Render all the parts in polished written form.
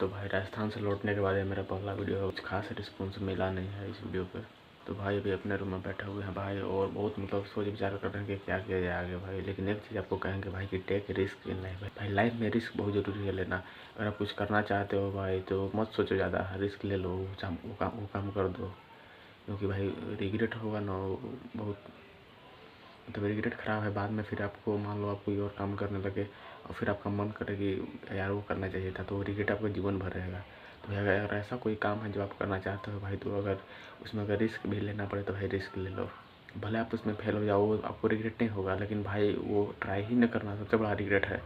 तो भाई राजस्थान से लौटने के बाद ये मेरा पहला वीडियो है, कुछ खास रिस्पॉन्स मिला नहीं है इस वीडियो पे। तो भाई अभी अपने रूम में बैठे हुए हैं भाई, और बहुत मतलब सोच विचार कर रहे हैं कि क्या किया जाए आगे भाई। लेकिन एक चीज़ आपको कहेंगे भाई कि टेक रिस्क इन लाइफ भाई, लाइफ में रिस्क बहुत ज़रूरी है लेना। अगर आप कुछ करना चाहते हो भाई तो मत सोचो ज़्यादा, रिस्क ले लो, वो काम कर दो। क्योंकि भाई रिग्रेट होगा ना बहुत, मतलब रिग्रेट खराब है बाद में। फिर आपको मान लो आप कोई और काम करने लगे और फिर आपका मन करे कि यार वो करना चाहिए था, तो रिग्रेट आपका जीवन भर रहेगा। तो भाई अगर ऐसा कोई काम है जो आप करना चाहते हो भाई, तो अगर उसमें अगर रिस्क भी लेना पड़े तो भाई रिस्क ले लो। भले आप उसमें फेल हो जाओ, आपको रिग्रेट नहीं होगा, लेकिन भाई वो ट्राई ही न करना सबसे बड़ा रिग्रेट है।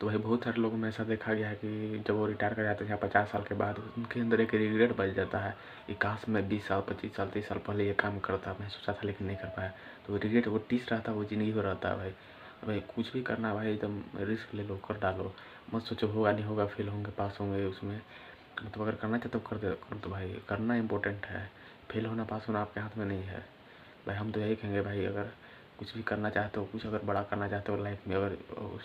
तो भाई बहुत सारे लोगों में ऐसा देखा गया है कि जब वो रिटायर कर जाते हैं 50 साल के बाद, उनके अंदर एक रिग्रेट बच जाता है कि काश मैं 20 साल 25 साल 30 साल पहले ये काम करता, मैं सोचा था लेकिन नहीं कर पाया। तो रिग्रेट वो टीस रहता है, वो ज़िंदगी भर रहता है भाई। भाई कुछ भी करना है भाई एकदम रिस्क ले लो, कर डालो। मत सोचो होगा नहीं होगा, फेल होंगे पास होंगे उसमें। मतलब अगर करना चाहते हो कर दो भाई, करना इंपॉर्टेंट है। फेल होना पास होना आपके हाथ में नहीं है भाई। हम तो यही कहेंगे भाई, अगर कुछ भी करना चाहते हो, कुछ अगर बड़ा करना चाहते हो लाइफ में, अगर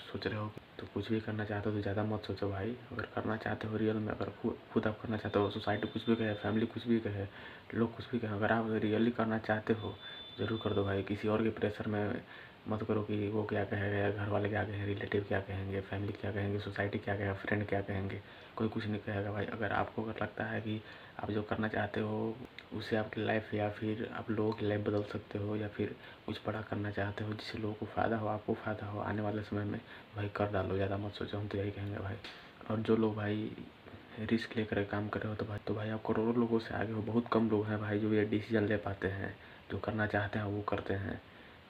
सोच रहे हो तो कुछ भी करना चाहते हो तो ज़्यादा मत सोचो भाई। अगर करना चाहते हो रियल में, अगर खुद आप करना चाहते हो, सोसाइटी कुछ भी कहे, फैमिली कुछ भी कहे, लोग कुछ भी कहें, अगर आप रियली करना चाहते हो ज़रूर कर दो भाई। किसी और के प्रेशर में मत करो कि वो क्या कहेगा, घर वाले क्या कहेंगे, रिलेटिव क्या कहेंगे, फैमिली क्या कहेंगे, सोसाइटी क्या कहेगा, फ्रेंड क्या कहेंगे। कोई कुछ नहीं कहेगा भाई। अगर आपको अगर लगता है कि आप जो करना चाहते हो उससे आपकी लाइफ या फिर आप लोगों की लाइफ बदल सकते हो, या फिर कुछ बड़ा करना चाहते हो जिससे लोगों को फ़ायदा हो, आपको फ़ायदा हो आने वाले समय में, भाई कर डालो, ज़्यादा मत सोचो। हम तो यही कहेंगे भाई। और जो लोग भाई रिस्क लेकर काम कर रहे हो तो भाई आप करोड़ों लोगों से आगे हो। बहुत कम लोग हैं भाई जो ये डिसीजन ले पाते हैं, जो करना चाहते हैं वो करते हैं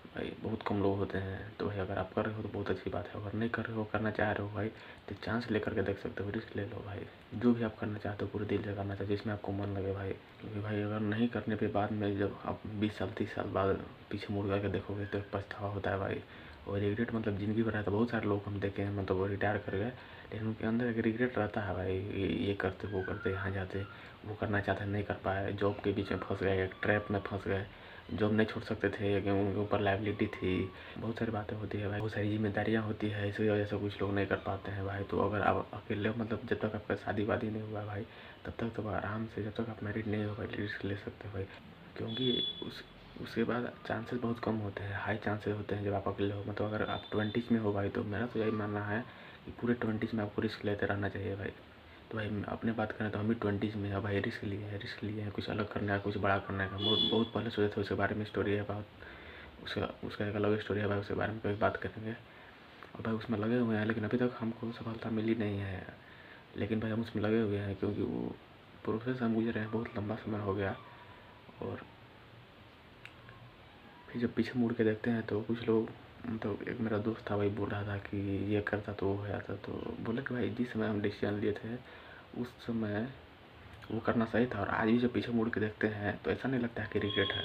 भाई। बहुत कम लोग होते हैं। तो भाई अगर आप कर रहे हो तो बहुत अच्छी बात है। अगर नहीं कर रहे हो, करना चाह रहे हो भाई, तो चांस लेकर के देख सकते हो, रिस्क ले लो भाई। जो भी आप करना चाहते हो पूरे दिल से करना चाहिए, जिसमें आपको मन लगे भाई। क्योंकि भाई अगर नहीं करने पे बाद में जब आप 20 साल 30 साल बाद पीछे मुड़ करके देखोगे तो पछतावा होता है भाई। और रिग्रेट मतलब ज़िंदगी भर रहता है। बहुत सारे लोग हम देखे हैं, मतलब वो रिटायर कर गए लेकिन उनके अंदर एक रिग्रेट रहता है भाई। ये करते वो करते, यहाँ जाते, वो करना चाहते नहीं कर पाए, जॉब के बीच में फंस गए, एक ट्रैप में फंस गए, जॉब नहीं छोड़ सकते थे क्योंकि उनके ऊपर लायबिलिटी थी। बहुत सारी बातें होती है भाई, बहुत सारी जिम्मेदारियाँ होती है, इसी वजह से कुछ लोग नहीं कर पाते हैं भाई। तो अगर आप अकेले मतलब जब तक आपका शादी वादी नहीं हुआ भाई, तब तक तो आराम से, जब तक आप मैरिड नहीं हो भाई, रिस्क ले सकते हो भाई। क्योंकि उसके बाद चांसेस बहुत कम होते हैं, हाई चांसेस होते हैं जब आप अकेले हो। मतलब अगर आप 20s में हो भाई, तो मेरा तो यही मानना है कि पूरे 20s में आपको रिस्क लेते रहना चाहिए भाई। तो भाई अपने बात करें तो हम भी 20s में है भाई, रिस्क लिए हैं, कुछ अलग करना है, कुछ बड़ा करना है। बहुत बहुत पहले सोचे थे, उसके बारे में स्टोरी है बहुत, उसका एक अलग स्टोरी है भाई, उसके बारे में कभी बात करेंगे। और भाई उसमें लगे हुए हैं, लेकिन अभी तक हमको सफलता मिली नहीं है। लेकिन भाई हम उसमें लगे हुए हैं क्योंकि वो प्रोसेस हम गुजरे हैं, बहुत लंबा समय हो गया। और फिर जब पीछे मुड़ के देखते हैं तो कुछ लोग, मतलब एक मेरा दोस्त था भाई, बोल रहा था कि ये करता तो वो हो जाता। तो बोले कि भाई जिस समय हम डिसीजन लिए थे उस समय वो करना सही था। और आज भी जब पीछे मुड़ के देखते हैं तो ऐसा नहीं लगता है कि रिग्रेट है,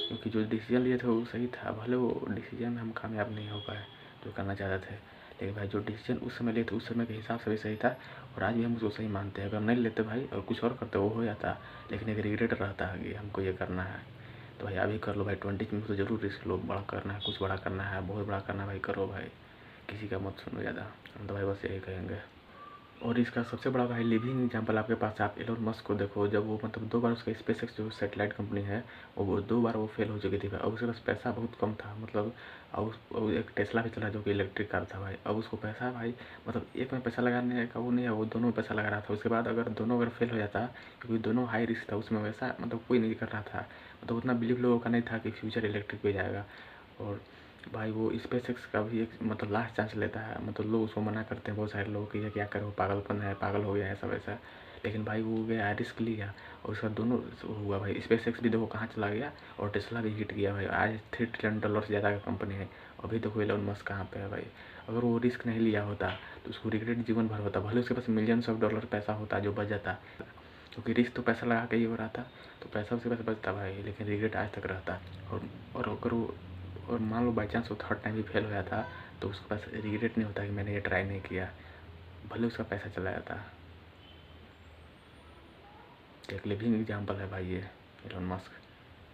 क्योंकि जो डिसीजन लिए थे वो सही था। भले वो डिसीजन में हम कामयाब नहीं हो पाए जो करना चाहते थे, लेकिन भाई जो डिसीजन उस समय लिए थे उस समय के हिसाब से भी सही था। और आज भी हम उसको सही मानते हैं। अगर नहीं लेते भाई और कुछ और करते वो हो जाता, लेकिन एक रिग्रेट रहता है कि हमको ये करना है। तो भाई अभी कर लो भाई, 20 में तो ज़रूर रिस्क लो। बड़ा करना है, कुछ बड़ा करना है, बहुत बड़ा करना है भाई, करो भाई, किसी का मत सुनो ज़्यादा। हम तो भाई बस यही कहेंगे। और इसका सबसे बड़ा भाई लिविंग एग्जांपल आपके पास, आप एलोन मस्क को देखो। जब वो मतलब 2 बार उसका स्पेसएक्स जो सैटेलाइट कंपनी है, वो 2 बार वो फेल हो चुकी थी भाई। अब उसके पास पैसा बहुत कम था, मतलब अब एक टेस्ला भी चला जो कि इलेक्ट्रिक कार था भाई। अब उसको पैसा भाई, मतलब एक में पैसा लगाने का वो नहीं है, वो दोनों में पैसा लगा रहा था। उसके बाद अगर दोनों अगर फेल हो जाता, क्योंकि दोनों हाई रिस्क था, उसमें वैसा मतलब कोई नहीं कर रहा था, मतलब उतना बिलीव लोगों का नहीं था कि फ्यूचर इलेक्ट्रिक पे जाएगा। और भाई वो स्पेसएक्स का भी एक मतलब लास्ट चांस लेता है। मतलब लोग उसको मना करते हैं, बहुत सारे लोग कि ये क्या करो, पागलपन है, पागल हो गया है, ऐसा वैसा। लेकिन भाई वो गया, रिस्क लिया, और उसका दोनों हुआ भाई। स्पेसएक्स भी देखो कहाँ चला गया, और टेस्ला भी हिट गया भाई। आज $3 ट्रिलियन से ज़्यादा का कंपनी है। अभी देखो एलोन मस्क कहाँ पे है भाई। अगर वो रिस्क नहीं लिया होता तो उसको रिग्रेट जीवन भर होता। भले उसके पास मिलियंस ऑफ डॉलर पैसा होता जो बच जाता, क्योंकि रिस्क तो पैसा लगा के ही हो रहा था, तो पैसा उसके पास बचता भाई, लेकिन रिग्रेट आज तक रहता। और अगर वो, और मान लो बाई चांस वो थर्ड टाइम भी फेल हो जाता, तो उसके पास रिग्रेट नहीं होता कि मैंने ये ट्राई नहीं किया, भले उसका पैसा चला जाता। एक लिविंग एग्जाम्पल है भाई ये एलोन मस्क।